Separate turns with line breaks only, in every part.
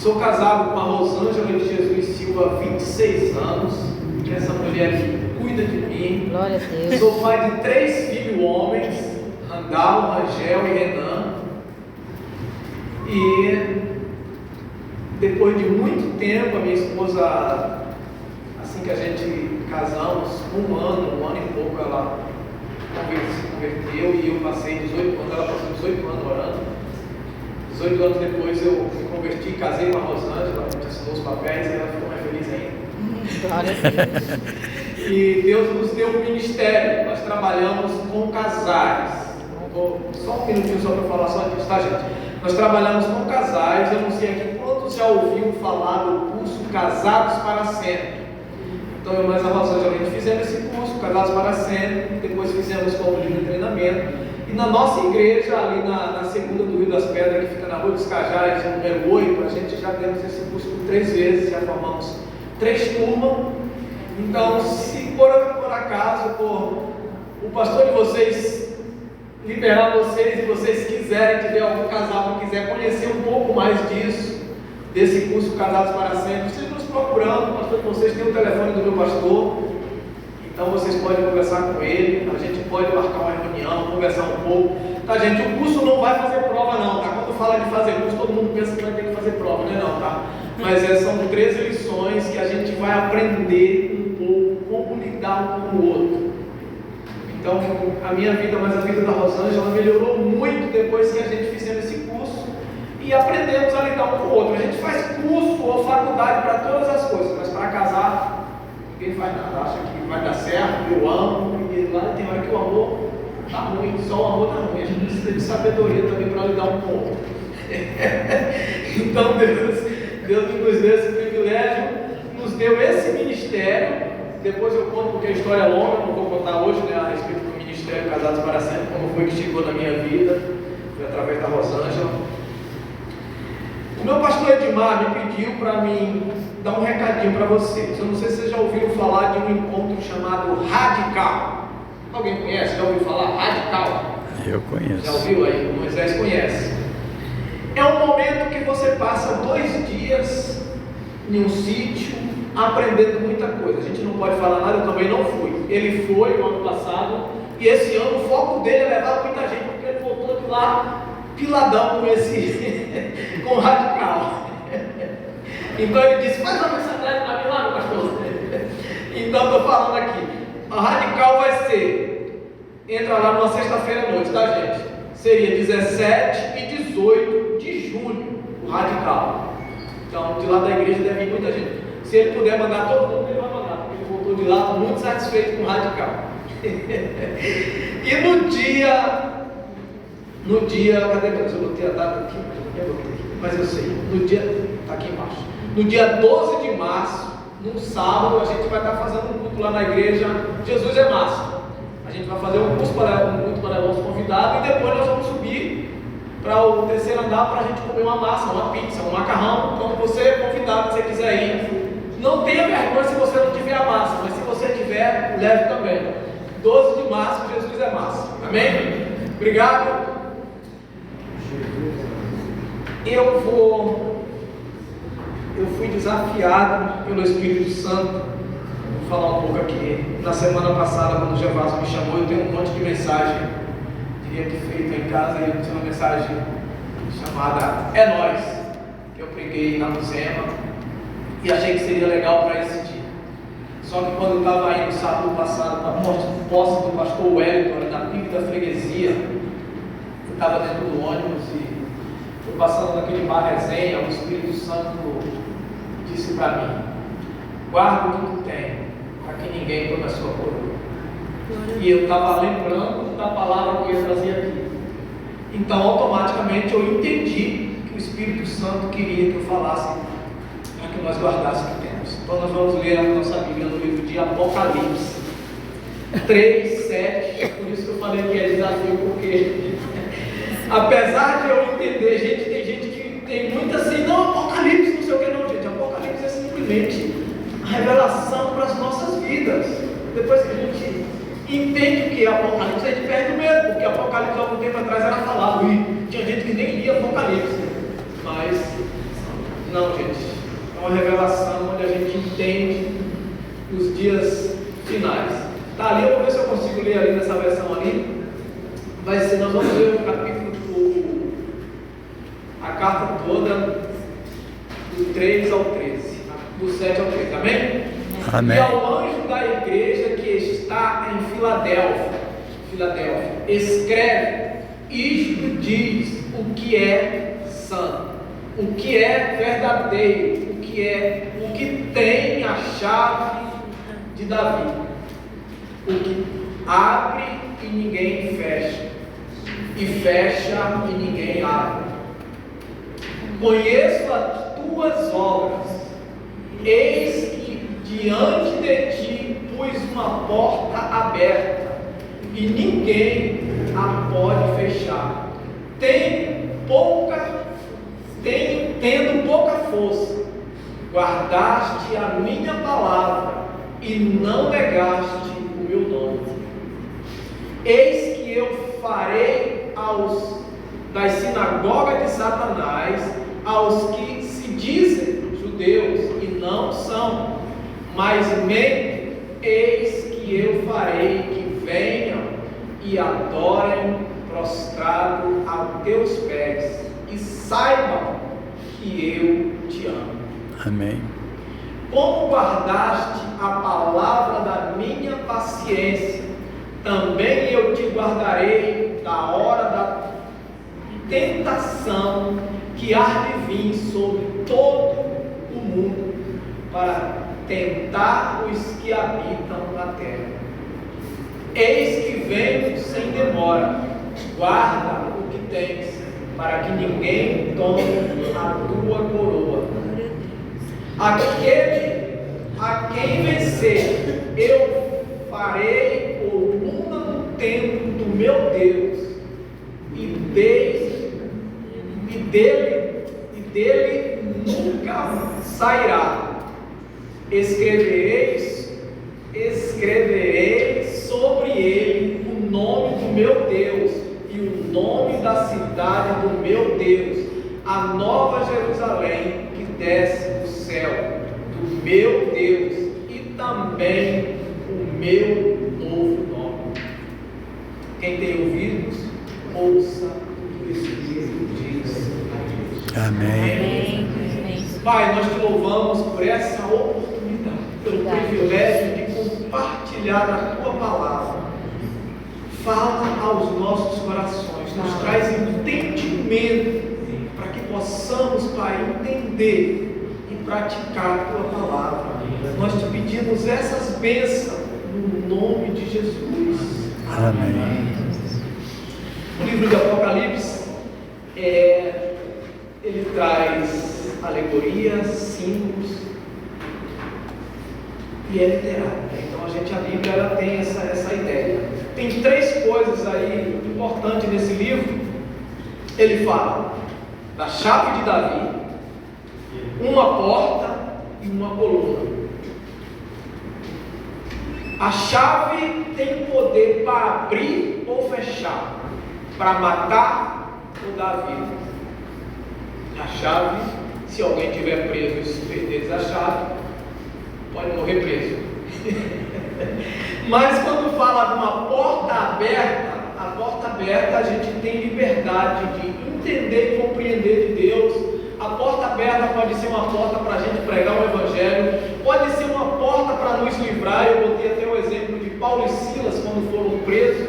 Sou casado com a Rosângela de Jesus Silva há 26 anos, que é essa mulher que cuida de mim.
Glória a Deus.
Sou pai de 3 filhos homens, Randall, Rangel e Renan. E depois de muito tempo, a minha esposa, assim que a gente casamos, um ano e pouco, ela se converteu e eu passei 18 anos, ela passou 18 anos orando. 18 anos depois eu me converti, casei com a Rosângela, a gente assinou os papéis e ela ficou mais feliz ainda.
Glória a Deus.
E Deus nos deu um ministério, nós trabalhamos com casais. Só um minutinho só para falar só disso, tá, gente? Nós trabalhamos com casais. Eu não sei aqui quantos já ouviram falar do curso Casados para Sempre. Então eu mais a Rosângela, a gente fizemos esse curso, Casados para Sempre, depois fizemos como livro de treinamento. E na nossa igreja, ali na segunda do Rio das Pedras, que fica na Rua dos Cajás, número 8, a gente já demos esse curso por 3 vezes, já formamos 3 turmas. Então, se por acaso, o pastor de vocês liberar vocês e vocês quiserem, tiver algum casal que quiser conhecer um pouco mais disso, desse curso Casados para Sempre, vocês nos procurando, o pastor de vocês tem o telefone do meu pastor, então vocês podem conversar com ele, a gente pode marcar uma reunião, conversar um pouco, tá, gente? O curso não vai fazer prova não, tá? Quando fala de fazer curso, todo mundo pensa que vai ter que fazer prova, né não, tá? Mas são 13 lições que a gente vai aprender um pouco como lidar um com o outro. Então, a minha vida, mas a vida da Rosângela melhorou muito depois que a gente fizemos esse curso e aprendemos a lidar um com o outro. A gente faz curso ou faculdade para todas as coisas, mas para casar, ninguém faz nada. Acha que vai dar certo, eu amo, e lá tem hora que o amor está ruim, só o amor está ruim. A gente precisa de sabedoria também para lidar um com o outro. Então, Deus nos deu esse privilégio, nos deu esse ministério. Depois eu conto, porque a história é longa, não vou contar hoje, né, a respeito do Ministério Casados para Sempre, como foi que chegou na minha vida, foi através da Rosângela. O meu pastor Edmar me pediu para mim dar um recadinho para vocês. Eu não sei se vocês já ouviram falar de um encontro chamado Radical. Alguém conhece? Já ouviu falar? Radical?
Eu conheço.
Já ouviu aí? O Moisés conhece. É um momento que você passa 2 dias em um sítio, aprendendo muita coisa. A gente não pode falar nada, eu também não fui. Ele foi no ano passado, e esse ano o foco dele é levar muita gente, porque ele voltou de lá piladão com esse com o Radical. Então ele disse, faz uma mensalidade para mim lá, meu pastor. Então estou falando aqui, a Radical vai ser, entra lá numa sexta-feira à noite, tá, gente? Seria 17 e 18 de junho, o Radical. Então de lá da igreja deve ir muita gente. Se ele puder mandar todo mundo, ele vai mandar, porque ele voltou de lá muito satisfeito com o Radical. E no dia, cadê que eu botei a data aqui? Mas eu sei, no dia, está aqui embaixo. No dia 12 de março, num sábado, a gente vai estar fazendo um culto lá na igreja Jesus é Massa. A gente vai fazer um culto para o nosso convidado e depois nós vamos subir para o 3º andar para a gente comer uma massa, uma pizza, um macarrão. Então você é convidado, se você quiser ir. Não tenha vergonha se você não tiver a massa, mas se você tiver, leve também. 12 de março, Jesus é massa. Amém? Obrigado. Eu fui desafiado pelo Espírito Santo. Vou falar um pouco aqui. Na semana passada, quando o Gervásio me chamou, eu tenho um monte de mensagem, diria que feita em casa, e eu tinha uma mensagem chamada É Nós, que eu preguei na Luzema, e achei que seria legal para esse dia. Só que quando eu estava indo sábado passado para a posse do pastor Wellington, na pique da freguesia, eu estava dentro do ônibus e fui passando naquele bar resenha, o Espírito Santo disse para mim, guarda o que tu tem, para que ninguém tome a sua coroa. E eu estava lembrando da palavra que eu ia trazer aqui. Então automaticamente eu entendi que o Espírito Santo queria que eu falasse para que nós guardássemos o que temos. Então nós vamos ler a nossa Bíblia no livro de Apocalipse 3, 7. Por isso que eu falei que é desafio, porque apesar de eu entender, tem gente que tem muito assim, não, Apocalipse, não sei o que, não, gente. Apocalipse é simplesmente a revelação para as nossas vidas. Depois que a gente entende o que é Apocalipse, a gente perde o medo, porque Apocalipse há algum tempo atrás era falado, e tinha gente que nem lia Apocalipse, mas Não, gente. É uma revelação onde a gente entende os dias finais. Tá ali, eu vou ver se eu consigo ler ali nessa versão ali. Vai ser, nós vamos ler o capítulo, a carta toda, do 3 ao 13, do 7 ao 13, amém?
Amém.
E ao anjo da igreja que está em Filadélfia, escreve: isto diz o que é santo, o que é verdadeiro, o que tem a chave de Davi, o que abre e ninguém fecha, e fecha e ninguém abre. Conheço as tuas obras, eis que diante de ti pus uma porta aberta, e ninguém a pode fechar. Tendo pouca força, guardaste a minha palavra e não negaste o meu nome. Eis que eu farei das sinagogas de Satanás, aos que se dizem judeus e não são, mas mentem. Eis que eu farei que venham e adorem prostrado aos teus pés, e saibam que eu te amo.
Amém.
Como guardaste a palavra da minha paciência, também eu te guardarei da hora da tentação que há de vir sobre todo o mundo, para tentar os que habitam na terra. Eis que venho sem demora, guarda o que tens, para que ninguém tome a tua coroa. Aquele a quem vencer, eu farei coluna no templo do meu Deus, e dele nunca sairá. Escreverei sobre ele o nome do meu Deus e o nome da cidade do meu Deus, a nova Jerusalém que desce do céu, do meu Deus, e também o meu novo nome. Quem tem ouvidos, ouça o que o Espírito diz à igreja.
Amém.
Pai, nós te louvamos por essa oportunidade, pelo privilégio de compartilhar a tua palavra. Fala aos nossos corações, nos traz entendimento, para que possamos, Pai, entender e praticar a tua palavra. Nós te pedimos essas bênçãos no nome de Jesus.
Amém.
O livro de Apocalipse, ele traz alegorias, símbolos, e é literário. Então a Bíblia ela tem essa ideia. Tem três coisas aí importantes nesse livro. Ele fala da chave de Davi, uma porta e uma coluna. A chave tem poder para abrir ou fechar, para matar ou dar vida. A chave, se alguém estiver preso e se perder a chave, pode morrer preso. Mas quando fala de uma porta aberta, a porta aberta a gente tem liberdade de entender e compreender de Deus. A porta aberta pode ser uma porta para a gente pregar o Evangelho, pode ser uma porta para nos livrar. Eu botei até o exemplo de Paulo e Silas quando foram presos,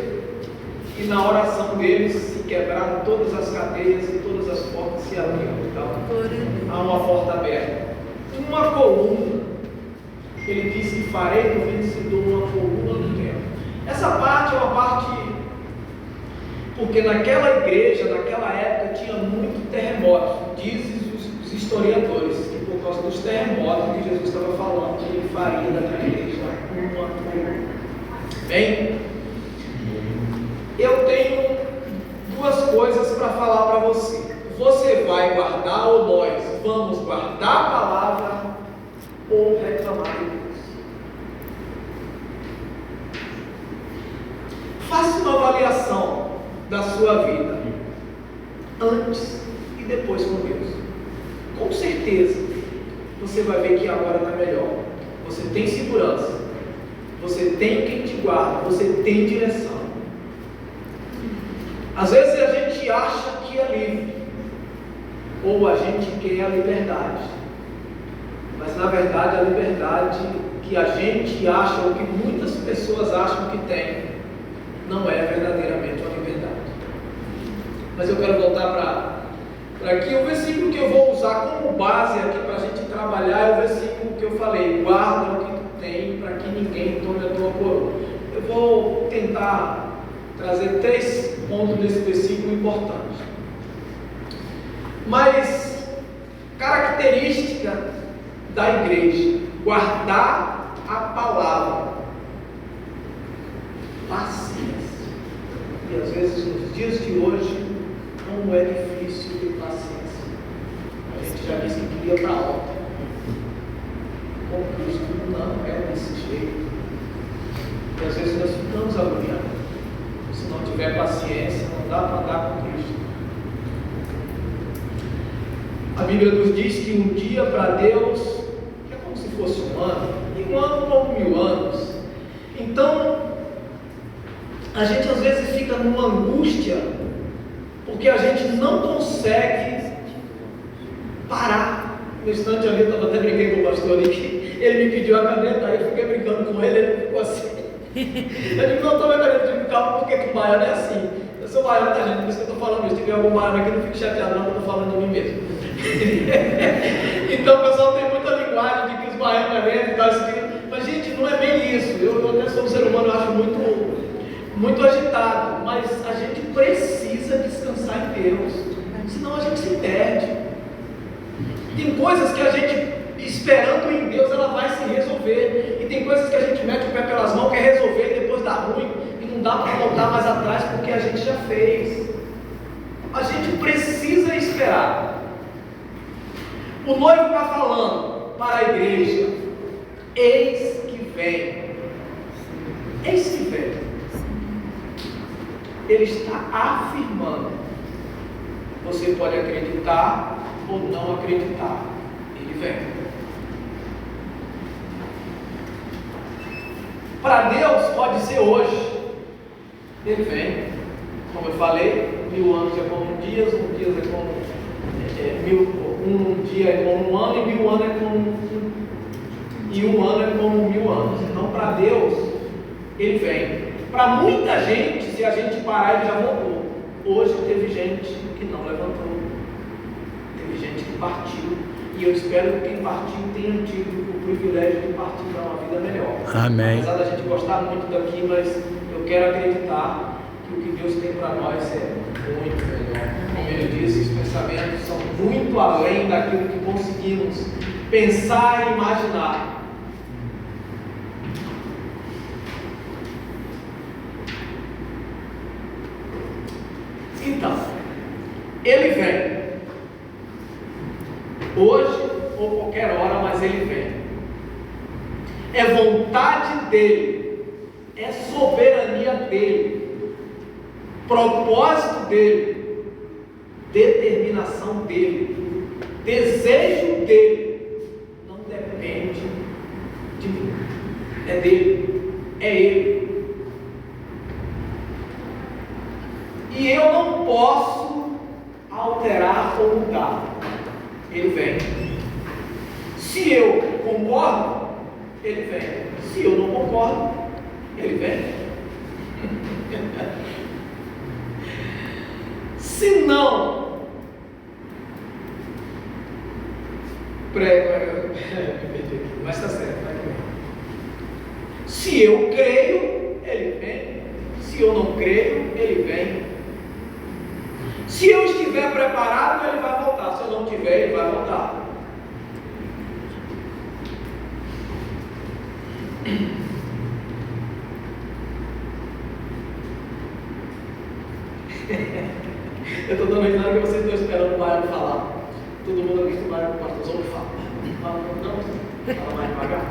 e na oração deles se quebraram todas as cadeias e todas as portas se abriram. Então, há uma porta aberta. Uma coluna, ele disse que farei do vencedor uma coluna no templo. Essa parte é uma parte, porque naquela igreja, naquela época, tinha muito terremoto. Dizem os historiadores que por causa dos terremotos que Jesus estava falando, que ele faria daquela igreja uma coluna. Bem, eu tenho duas coisas para falar para você. Você vai guardar, ou nós vamos guardar a palavra, ou reclamar de Deus? Faça uma avaliação da sua vida, antes e depois com Deus. com certeza você vai ver que agora está melhor. Você tem segurança, você tem quem te guarda, você tem direção. Às vezes a gente acha que é livre, ou a gente quer a liberdade, mas na verdade a liberdade que a gente acha, ou que muitas pessoas acham que tem, não é verdadeiramente uma liberdade. Mas eu quero voltar para aqui. O versículo que eu vou usar como base aqui para a gente trabalhar é o versículo que eu falei: guarda o que tu tem para que ninguém tome a tua coroa. Eu vou tentar trazer 3 pontos desse versículo importantes. Mas característica da igreja: guardar a palavra, paciência. E às vezes nos dias de hoje como é difícil ter paciência. A gente já disse que queria para ontem. Com Cristo não é desse jeito. E às vezes nós ficamos agoniados. Se não tiver paciência, não dá para andar com Cristo. A Bíblia nos diz que um dia para Deus é como se fosse um ano, e um ano como 1000 anos. Então, a gente às vezes fica numa angústia, porque a gente não consegue parar. No instante ali, eu estava até brincando com o pastor ali, que ele me pediu a caneta, aí eu fiquei brincando com ele, ele ficou assim. Eu digo: não, toma a caneta, eu digo: calma, porque que o baiano é assim. Eu sou baiano, tá, gente? Por isso que eu estou falando isso. Se tiver algum baiano aqui, não fique chateado, não, que eu estou falando de mim mesmo. Então o pessoal tem muita linguagem de que os baianos é lento e tal, mas gente, não é bem isso. Eu até sou um ser humano, eu acho muito agitado, mas a gente precisa descansar em Deus, senão a gente se perde. Tem coisas que a gente, esperando em Deus, ela vai se resolver, e tem coisas que a gente mete o pé pelas mãos, quer resolver e depois dá ruim, e não dá para voltar mais atrás porque a gente já fez. A gente precisa esperar. O noivo está falando para a igreja: eis que vem. Eis que vem. Ele está afirmando. Você pode acreditar ou não acreditar. Ele vem. Para Deus pode ser hoje. Ele vem. Como eu falei, 1000 anos é como um dia é como um dia é como um ano, e 1000 anos é como e um ano é como 1000 anos. Então, para Deus, ele vem. Para muita gente, se a gente parar, ele já voltou. Hoje teve gente que não levantou, teve gente que partiu, e eu espero que quem partiu tenha tido o privilégio de partir para uma vida melhor.
Amém.
Apesar da gente gostar muito daqui, mas eu quero acreditar que o que Deus tem para nós é muito melhor. Como ele disse, os pensamentos são muito além daquilo que conseguimos pensar e imaginar. Então, ele vem. Hoje ou qualquer hora, mas ele vem. É vontade dele, é soberania dele, propósito dele, determinação dele, desejo dele. Não depende de mim, é dele, é ele. E eu não posso alterar ou mudar. Ele vem. Se eu concordo, ele vem. Se eu não concordo, ele vem. Se não, mas está certo, tá aqui. Se eu creio, ele vem. Se eu não creio, ele vem. Se eu estiver preparado, ele vai voltar. Se eu não estiver, ele vai voltar. Eu estou dando risada que vocês estão esperando o Baiano falar. Todo mundo acostumado com o pastorzão que fala. Não, fala mais devagar.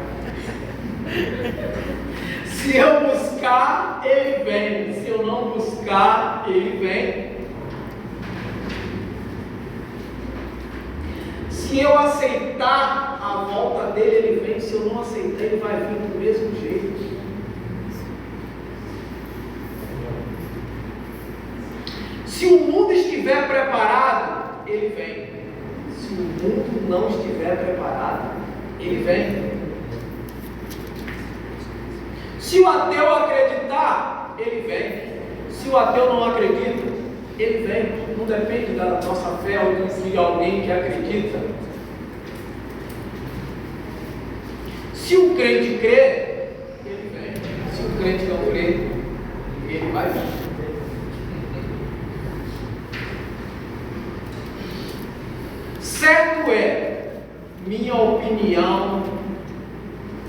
Se eu buscar, ele vem. Se eu não buscar, ele vem. Se Se eu aceitar a volta dele, ele vem. Se eu não aceitar, ele vai vir do mesmo jeito. Se o mundo estiver preparado, ele vem. Se o mundo não estiver preparado, ele vem. Se o ateu acreditar, ele vem. Se o ateu não acredita, ele vem. Não depende da nossa fé ou de alguém que acredita. Se o crente crê, ele vem. Se o crente não crê, ele vai vir. Certo é, minha opinião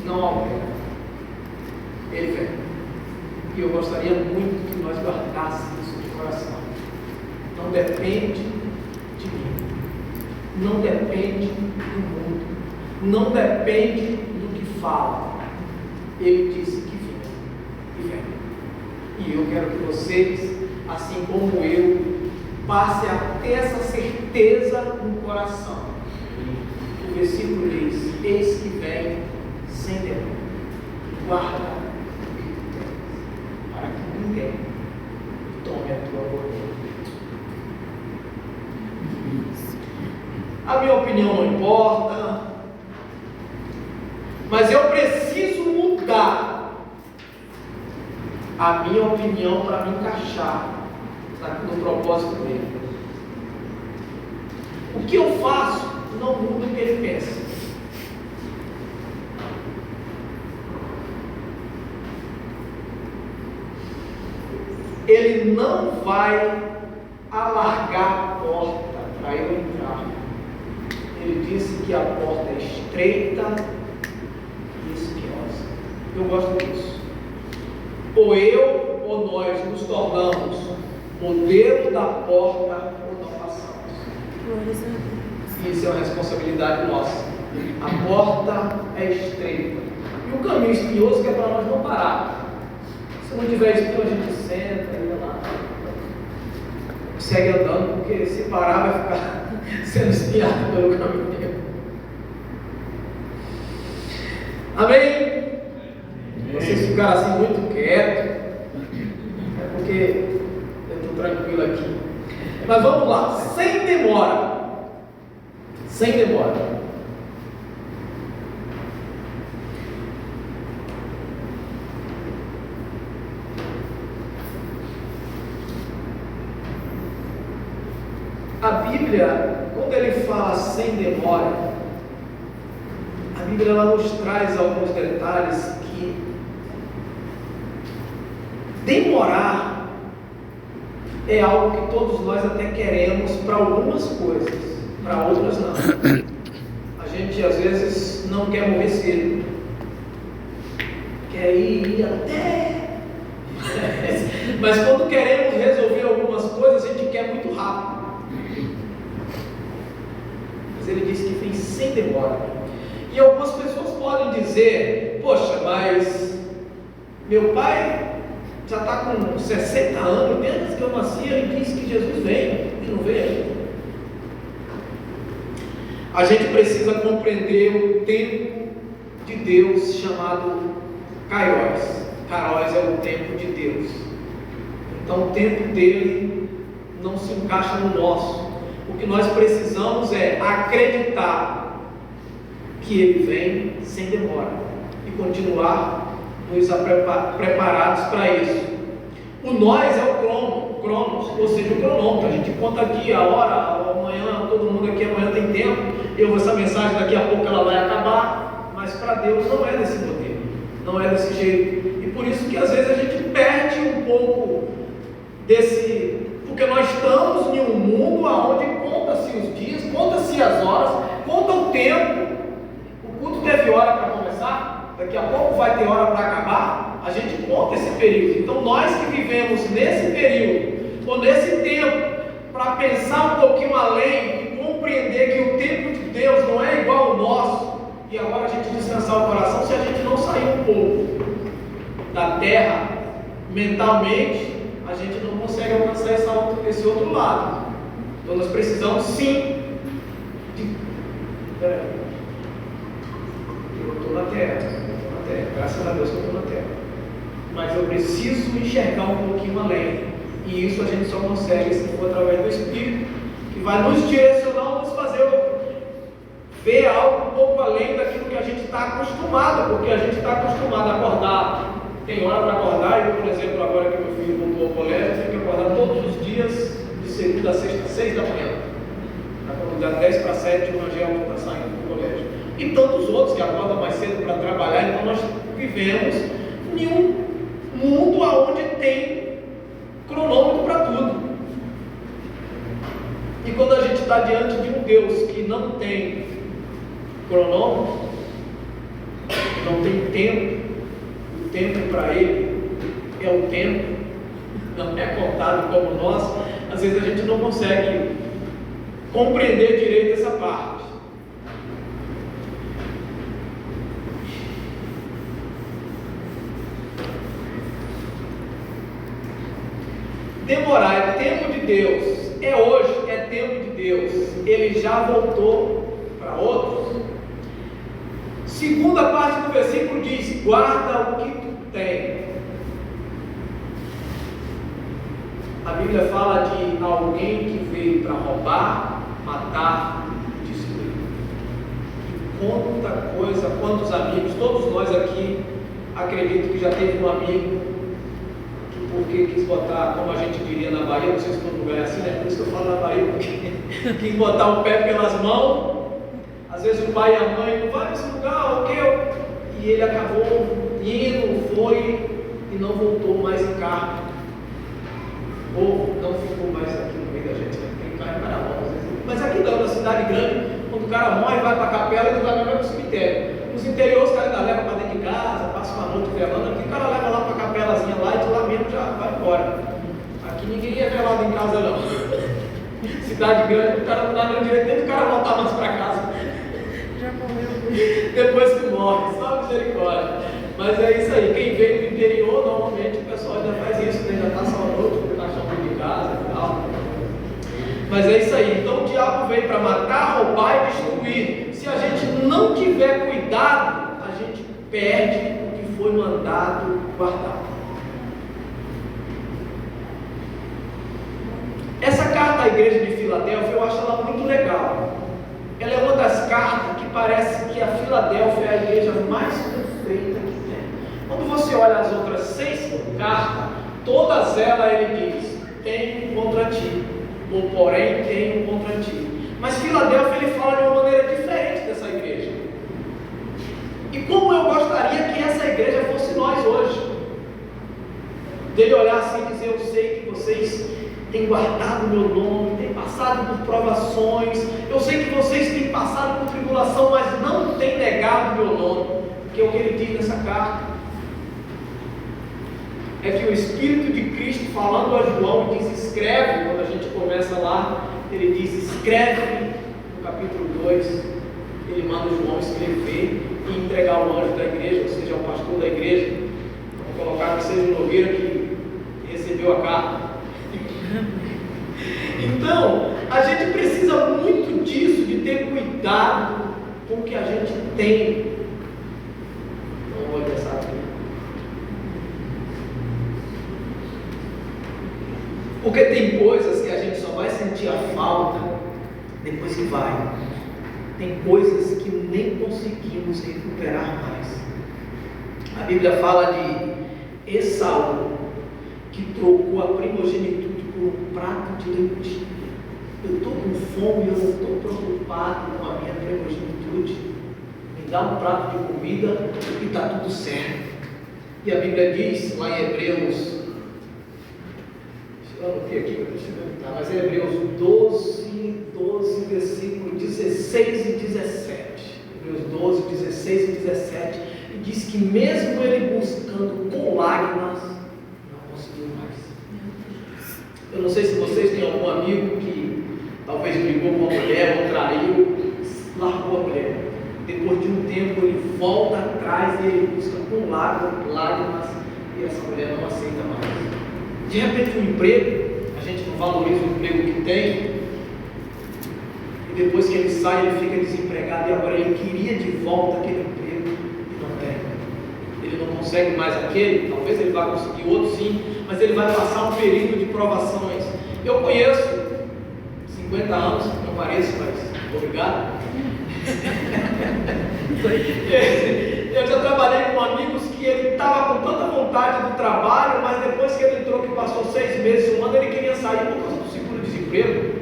não aumenta. Ele vem. E eu gostaria muito que nós guardássemos isso de coração. Não depende de mim. Não depende do mundo. Não depende do que fala. Ele disse que vinha. E vem. E eu quero que vocês, assim como eu, passe a ter essa certeza no coração. O versículo diz: eis que vem sem demora. Guarda para que ninguém tome a tua coroa. A minha opinião não importa, mas eu preciso mudar a minha opinião para me encaixar no propósito dele. O que eu faço não muda o que ele pensa. Ele não vai alargar a porta para eu entrar. Ele disse que a porta é estreita e espinhosa. Eu gosto disso. Ou eu ou nós nos tornamos modelo da porta ou não passamos. Isso é uma responsabilidade nossa. A porta é estreita e o caminho espinhoso que é para nós não parar. Se não tiver espinho, a gente senta e lá segue andando, porque se parar vai ficar sendo espinhado pelo caminho. Amém? Vocês ficaram assim muito quietos, é porque eu estou tranquilo aqui. Mas vamos lá, sem demora. Sem demora. A Bíblia, quando ele fala sem demora, a Bíblia ela nos traz alguns detalhes que demorar é algo que todos nós até queremos para algumas coisas, para outras não. A gente às vezes não quer morrer cedo, quer ir até, mas quando queremos resolver algumas coisas, a gente quer muito rápido. Mas ele disse que vem sem demora. E algumas pessoas podem dizer: poxa, mas meu pai já está com 60 anos, desde que eu nasci ele disse que Jesus vem, e não veio ainda. A gente precisa compreender o tempo de Deus chamado Kairos. Kairos é o tempo de Deus. Então o tempo dele não se encaixa no nosso. O que nós precisamos é acreditar que ele vem sem demora e continuar nos preparados para isso. O nós é o cronos, ou seja, o cronômetro. A gente conta aqui a hora, amanhã, todo mundo aqui amanhã tem tempo. Essa mensagem daqui a pouco ela vai acabar, mas para Deus não é desse modelo, não é desse jeito. E por isso que às vezes a gente perde um pouco desse, porque nós estamos em um mundo onde conta-se os dias, conta-se as horas, conta o tempo. O culto teve hora para começar, daqui a pouco vai ter hora para acabar. A gente conta esse período. Então nós que vivemos nesse período, ou nesse tempo, para pensar um pouquinho além e compreender que o tempo de Deus não é igual ao nosso, e agora a gente descansar o coração, se a gente não sair um pouco da terra mentalmente, a gente não consegue alcançar esse outro lado. Então nós precisamos sim peraí, eu estou na terra, graças a Deus que eu estou na terra, mas eu preciso enxergar um pouquinho além, e isso a gente só consegue se for através do Espírito, que vai nos direcionar, nos fazer ver algo um pouco além daquilo que a gente está acostumado, porque a gente está acostumado a acordar, tem hora para acordar. Eu, por exemplo, agora que meu filho voltou ao colégio, eu tenho que acordar todos os dias, de segunda a sexta, 6 da manhã, para quando dá 10 para 7, o Rangel está saindo do colégio, e tantos outros que acordam mais cedo para trabalhar. Então nós vivemos em um mundo onde tem cronômetro para tudo, e quando a gente está diante de um Deus que não tem cronômetro, não tem tempo, o tempo para ele é o tempo, não é contado como nós. Às vezes a gente não consegue compreender direito essa parte. Demorar é tempo de Deus, é hoje, é tempo de Deus, ele já voltou para outros. Segunda parte do versículo diz: guarda o que tu tem. A Bíblia fala de alguém que veio para roubar, matar e destruir. E quanta coisa, quantos amigos, todos nós aqui, acredito que já teve um amigo que, porque quis botar, como a gente diria na Bahia, não sei se todo lugar é assim, né? Por isso que eu falo na Bahia, porque quis botar o pé pelas mãos. Às vezes o pai e a mãe não vai nesse lugar, o que? E ele acabou indo, foi e não voltou mais em carro, ou não ficou mais aqui no meio da gente, né? Tem carro em Carnaval, às vezes. Mas aqui não, na cidade grande, quando o cara morre, vai para a capela e não vai para o cemitério. Nos interiores o cara ainda leva para dentro de casa, passa uma noite velando, aqui o cara leva lá para a capelazinha lá e de lá mesmo já vai embora. Aqui ninguém é velado em casa não. Cidade grande, o cara não dá nem direito nem do cara voltar mais para casa. Depois que morre, só misericórdia. Mas é isso aí, quem veio do interior, normalmente o pessoal ainda faz isso, né? Já está só noite, porque está chamando de casa e tal. Mas é isso aí, então o diabo veio para matar, roubar e destruir. Se a gente não tiver cuidado, a gente perde o que foi mandado guardar. Essa carta à igreja de Filadélfia, eu acho ela muito legal. Ela é uma das cartas que parece que a Filadélfia é a igreja mais perfeita que tem. Quando você olha as outras 6 cartas, todas elas ele diz: tenho contra ti, ou porém tenho contra ti. Mas Filadélfia ele fala de uma maneira diferente dessa igreja. E como eu gostaria que essa igreja fosse nós hoje, dele olhar assim e dizer: eu sei que vocês têm guardado o meu nome, têm passado por provações, eu sei que vocês têm passado por tribulação, mas não têm negado o meu nome, porque o que ele diz nessa carta é que o Espírito de Cristo, falando a João, diz: escreve. Quando a gente começa lá, ele diz: escreve. No capítulo 2, ele manda João escrever e entregar ao anjo da igreja, ou seja, ao pastor da igreja. Vamos colocar que seja o Nogueira que recebeu a carta. Então, a gente precisa muito disso, de ter cuidado com o que a gente tem. Não vou pensar aqui. Porque tem coisas que a gente só vai sentir a falta depois que vai. Tem coisas que nem conseguimos recuperar mais. A Bíblia fala de Esaú, que trocou a primogenitura por um prato de lentilha. Eu estou com fome, eu não estou preocupado com a minha primogenitura. Me dá um prato de comida e está tudo certo. E a Bíblia diz lá em Hebreus, eu anotei aqui, mas é Hebreus 12, versículo 16 e 17. Hebreus 12, 16 e 17. E diz que mesmo ele buscando com lágrimas, eu não sei se vocês têm algum amigo que talvez brigou com uma mulher ou traiu, largou a mulher. Depois de um tempo ele volta atrás e ele busca com lágrimas e essa mulher não aceita mais. De repente um emprego, a gente não valoriza o emprego que tem, e E depois que ele sai, ele fica desempregado. E agora ele queria de volta aquele emprego e não tem. Ele não consegue mais aquele. Talvez ele vá conseguir outro sim, mas ele vai passar um período de provações. Eu conheço 50 anos, não pareço, mas obrigado. Eu já trabalhei com amigos que ele estava com tanta vontade do trabalho, mas depois que ele entrou, que passou 6 meses, 1 ano, ele queria sair por causa do seguro-desemprego.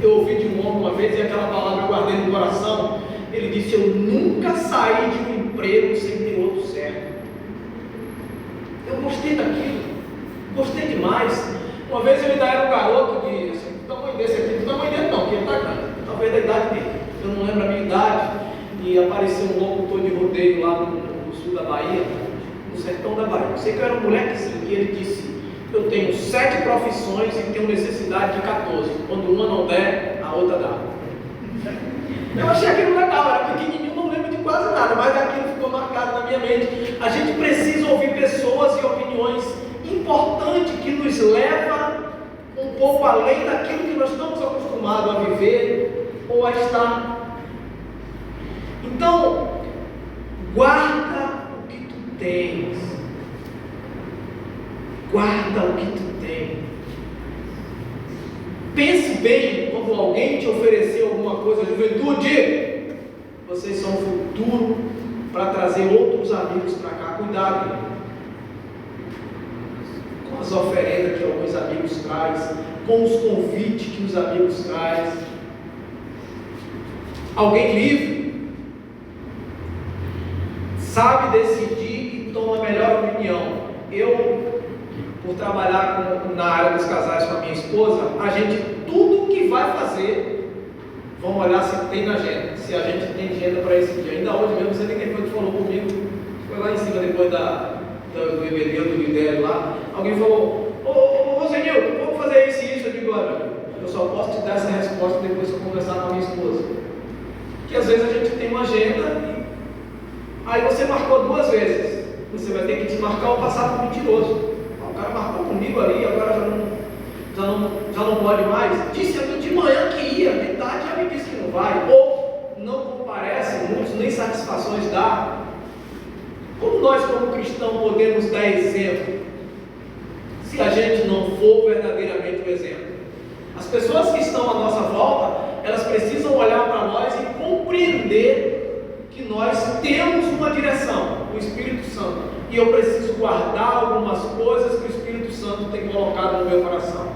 Eu ouvi de um homem uma vez, e aquela palavra eu guardei no coração. Ele disse: eu nunca saí de um emprego sem ter outro certo. Eu gostei daquilo, gostei demais. Uma vez eu ainda era um garoto de assim, do tamanho desse aqui, do tamanho dele não, porque ele está grande, talvez da idade dele, eu não lembro a minha idade. E apareceu um locutor de rodeio lá no sul da Bahia, no sertão da Bahia. Eu sei que eu era um molequezinho, e ele disse: eu tenho 7 profissões e tenho necessidade de 14. Quando uma não der, a outra dá. Eu achei aquilo legal, era pequenininho, não lembro de quase nada, mas aquilo ficou marcado na minha mente. A gente precisa ouvir pessoas e opiniões importantes que nos leva um pouco além daquilo que nós estamos acostumados a viver ou a estar. Então, guarda o que tu tens. Guarda o que tu tens. Pense bem quando alguém te oferecer alguma coisa. Juventude, vocês são o futuro para trazer outros amigos para cá. Cuidado com as oferendas que alguns amigos trazem, com os convites que os amigos trazem. Alguém livre sabe decidir e toma a melhor opinião. Eu, por trabalhar na área dos casais com a minha esposa, a gente, tudo que vai fazer, vamos olhar se tem na agenda, se a gente tem agenda para esse dia. Ainda hoje mesmo, não sei nem quem foi que falou comigo, foi lá em cima depois do EBD, do Lidério lá, alguém falou: ô Rosenildo, vamos fazer isso e isso. Eu digo: olha, eu só posso te dar essa resposta depois que eu conversar com a minha esposa. Que às vezes a gente tem uma agenda, aí você marcou 2 vezes, você vai ter que desmarcar ou passar por mentiroso. O cara marcou comigo ali, agora já não pode mais. Disse a mim de manhã que ia, de tarde já me disse que não vai, ou não comparece, muitos nem satisfações dá. Como nós, como cristãos, podemos dar exemplo se a gente não for verdadeiramente o exemplo? As pessoas que estão à nossa volta, elas precisam olhar para nós e compreender que nós temos uma direção, o Espírito Santo, e eu preciso guardar algumas coisas que o Espírito Santo tem colocado no meu coração.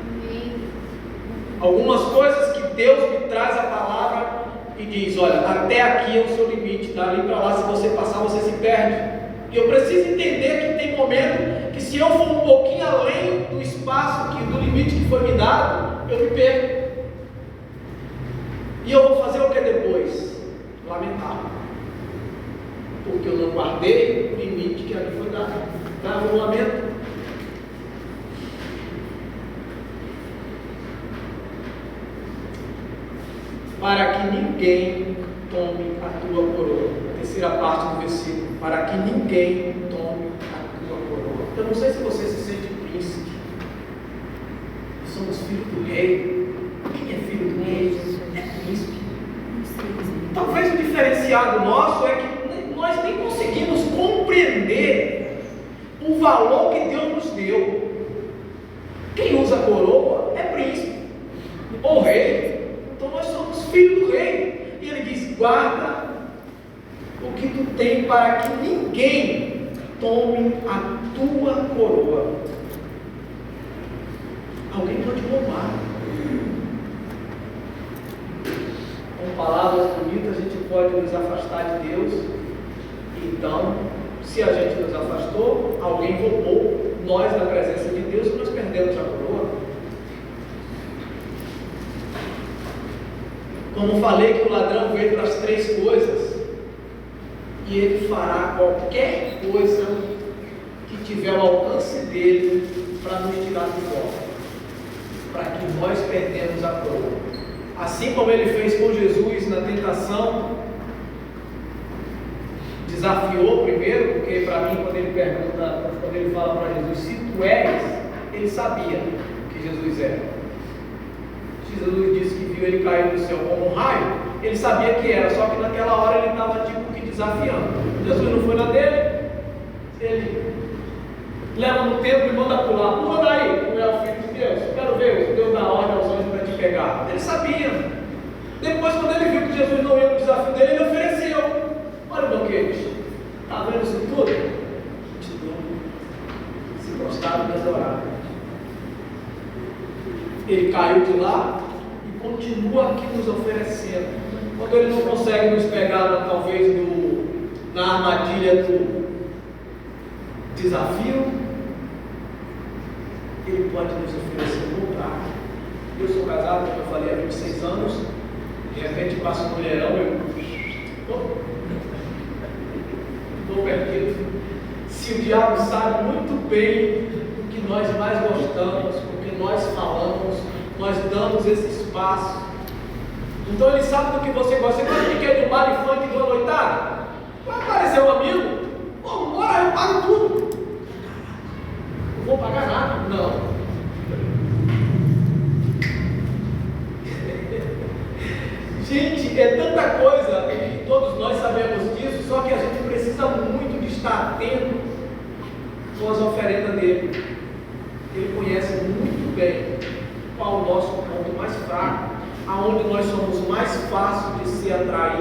Amém. Algumas coisas que Deus me traz a palavra e diz: olha, até aqui é o seu limite, dali para lá, se você passar, você se perde. E eu preciso entender que tem momento que, se eu for um pouquinho além do espaço, do limite que foi me dado, eu me perco. E eu vou fazer o que depois? Lamentar, porque eu não guardei o limite que ali foi dado. Tá? Eu lamento. Para que ninguém tome a tua coroa. A terceira parte do versículo: para que ninguém tome a tua coroa. Eu não sei se você se sente príncipe. Somos filhos do rei. Quem é filho do rei é príncipe. Talvez o diferenciado nosso é que nós nem conseguimos compreender o valor que Deus nos deu. Quem usa coroa é príncipe ou rei. Então nós somos filhos do rei. E ele diz: guarda o que tu tem, para que ninguém tome a tua coroa. Alguém pode roubar. Com palavras bonitas a gente pode nos afastar de Deus. Então, se a gente nos afastou, alguém roubou nós da presença de Deus e nós perdemos a coroa. Como falei que o ladrão veio para as 3 coisas, e ele fará qualquer coisa que tiver ao alcance dele para nos tirar de volta, para que nós perdemos a coroa. Assim como ele fez com Jesus na tentação, desafiou primeiro, porque para mim, quando ele fala para Jesus: se tu és, ele sabia que Jesus era. Jesus disse que viu ele cair do céu como um raio, ele sabia que era, só que naquela hora ele estava tipo que desafiando. Jesus não foi na dele, ele leva no templo e manda pular. Pula daí, não é o Filho de Deus. Quero ver o Deus da ordem aos anjos para te pegar. Ele sabia. Depois, quando ele viu que Jesus não ia no desafio dele, ele ofereceu. Olha o banquete. Está vendo isso tudo? Te dou. Se prostraram e adoraram. Ele caiu de lá e continua aqui nos oferecendo. Quando ele não consegue nos pegar, talvez, na armadilha do desafio, ele pode nos oferecer um lugar. Eu sou casado, como eu falei, há 26 anos. De repente passa um mulherão, eu estou perdido. Se o diabo sabe muito bem o que nós mais gostamos, o que nós falamos, nós damos esse espaço. Então ele sabe do que você gosta. Você gosta de quê? De bar de funk de uma noitada? Vai aparecer um amigo? Pô, bora, eu pago tudo. Não vou pagar nada. Não. Gente, é tanta coisa, e todos nós sabemos disso, só que a gente precisa muito de estar atento com as oferendas dele. Ele conhece muito bem qual o nosso ponto mais fraco, aonde nós somos mais fáceis de ser atraídos.